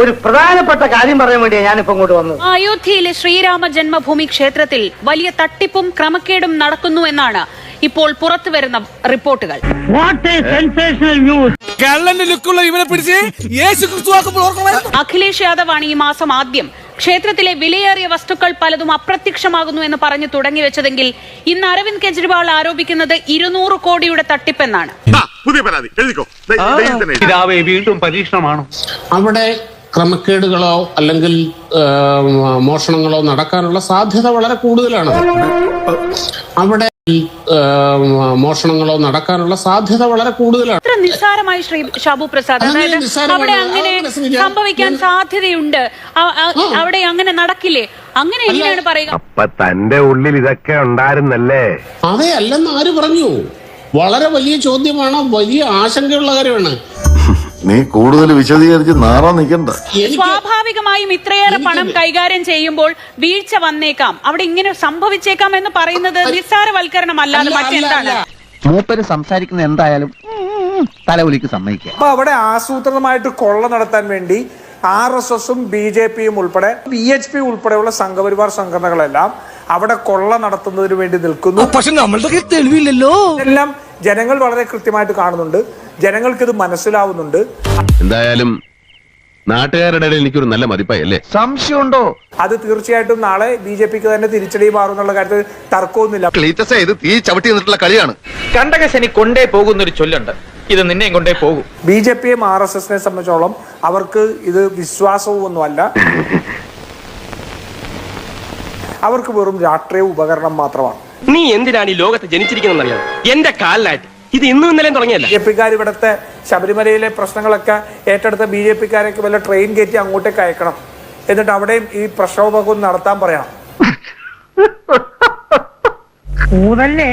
ഒരു പ്രധാനപ്പെട്ട കാര്യം പറയാൻ വേണ്ടിയാണ് ഞാനിപ്പോ ഇങ്ങോട്ട് വന്നത്. അയോധ്യയിലെ ശ്രീരാമ ജന്മഭൂമി ക്ഷേത്രത്തിൽ വലിയ തട്ടിപ്പും ക്രമക്കേടും നടക്കുന്നു എന്നാണ് ഇപ്പോൾ പുറത്തുവരുന്ന റിപ്പോർട്ടുകൾ. അഖിലേഷ് യാദവാണ് ഈ മാസം ആദ്യം ക്ഷേത്രത്തിലെ വിലയേറിയ വസ്തുക്കൾ പലതും അപ്രത്യക്ഷമാകുന്നു എന്ന് പറഞ്ഞു തുടങ്ങിവെച്ചതെങ്കിൽ ഇന്ന് അരവിന്ദ് കെജ്രിവാൾ ആരോപിക്കുന്നത് 200 കോടിയുടെ തട്ടിപ്പെന്നാണ്. വീണ്ടും പരീക്ഷണമാണ്. അവിടെ ക്രമക്കേടുകളോ അല്ലെങ്കിൽ മോഷണങ്ങളോ നടക്കാനുള്ള സാധ്യത വളരെ കൂടുതലാണ്. അവിടെ മോഷണങ്ങളോ നടക്കാനുള്ള സാധ്യത വളരെ കൂടുതലാണ്. ഇത്ര നിസ്സാരമായി ശ്രീ ഷാബു പ്രസാദ്, അതായത് അവിടെ അങ്ങനെ സംഭവിക്കാൻ സാധ്യതയുണ്ട്, അവിടെ അങ്ങനെ നടക്കില്ലേ, അങ്ങനെ എങ്ങനെയാണ് പറയുക? അപ്പൊ തന്റെ ഉള്ളിൽ ഇതൊക്കെ ഉണ്ടായിരുന്നല്ലേ? അതെ, അല്ലെന്ന് ആര് പറഞ്ഞു? വളരെ വലിയ ചോദ്യമാണ്, വലിയ ആശങ്കയുള്ള കാര്യമാണ്. നീ കൂടുതൽ വിശദീകരിച്ച് നാറാൻ നിൽക്കണ്ട. സ്വാഭാവികമായും ഇത്രയേറെ പണം കൈകാര്യം ചെയ്യുമ്പോൾ വീഴ്ച വന്നേക്കാം, അവിടെ ഇങ്ങനെ സംഭവിച്ചേക്കാം എന്ന് പറയുന്നത് നിസ്സാരവൽക്കരണമല്ലാതെ മറ്റെന്താണ്? മൂപ്പര് സംസാരിക്കുന്നത് എന്തായാലും തലവലിക്ക് സമ്മതിക്കുക. അപ്പൊ അവിടെ ആസൂത്രിതമായിട്ട് കൊള്ള നടത്താൻ വേണ്ടി RSSും BJPയും ഉൾപ്പെടെ VHP ഉൾപ്പെടെയുള്ള സംഘപരിവാർ സംഘടനകളെല്ലാം അവിടെ കൊള്ള നടത്തുന്നതിന് വേണ്ടി നിൽക്കുന്നു. പക്ഷെ നമ്മളുടെ തെളിവില്ലല്ലോ. എല്ലാം ജനങ്ങൾ വളരെ കൃത്യമായിട്ട് കാണുന്നുണ്ട്, ജനങ്ങൾക്ക് ഇത് മനസ്സിലാവുന്നുണ്ട്. എന്തായാലും നാട്ടുകാരുടെ ഇടയിൽ എനിക്കൊരു നല്ല മതിപ്പായല്ലേ? സംശയമുണ്ടോ? അത് തീർച്ചയായിട്ടും നാളെ BJPക്ക് തന്നെ തിരിച്ചടി മാറുന്നുള്ള കാര്യത്തിൽ തർക്കമൊന്നുമില്ല. ഇത് തീ ചവിട്ടി നിന്നിട്ടുള്ള കളിയാണ്. കണ്ടകശനി കൊണ്ടേ പോകുന്നൊരു ചൊല്ലുണ്ട്, ഇത് നിന്നെയും കൊണ്ടേ പോകും. BJPയും RSSനെ സംബന്ധിച്ചോളം അവർക്ക് ഇത് വിശ്വാസവും ഒന്നുമല്ല, അവർക്ക് വെറും രാഷ്ട്രീയ ഉപകരണം മാത്രമാണ്. നീ എന്തിനാണ് ഈ ലോകത്ത് ജനിച്ചിരിക്കുന്നറിയാം? എന്റെ കാലിലായിട്ട് ഇത് ഇന്നും ഇന്നലെയും തുടങ്ങിയല്ല. BJPക്കാർ ഇവിടുത്തെ ശബരിമലയിലെ പ്രശ്നങ്ങളൊക്കെ ഏറ്റെടുത്ത BJPക്കാരൊക്കെ വല്ല ട്രെയിൻ കയറ്റി അങ്ങോട്ടേക്ക് അയക്കണം, എന്നിട്ട് അവിടെയും ഈ പ്രക്ഷോഭം നടത്താൻ പറയണം. ഊതല്ലേ?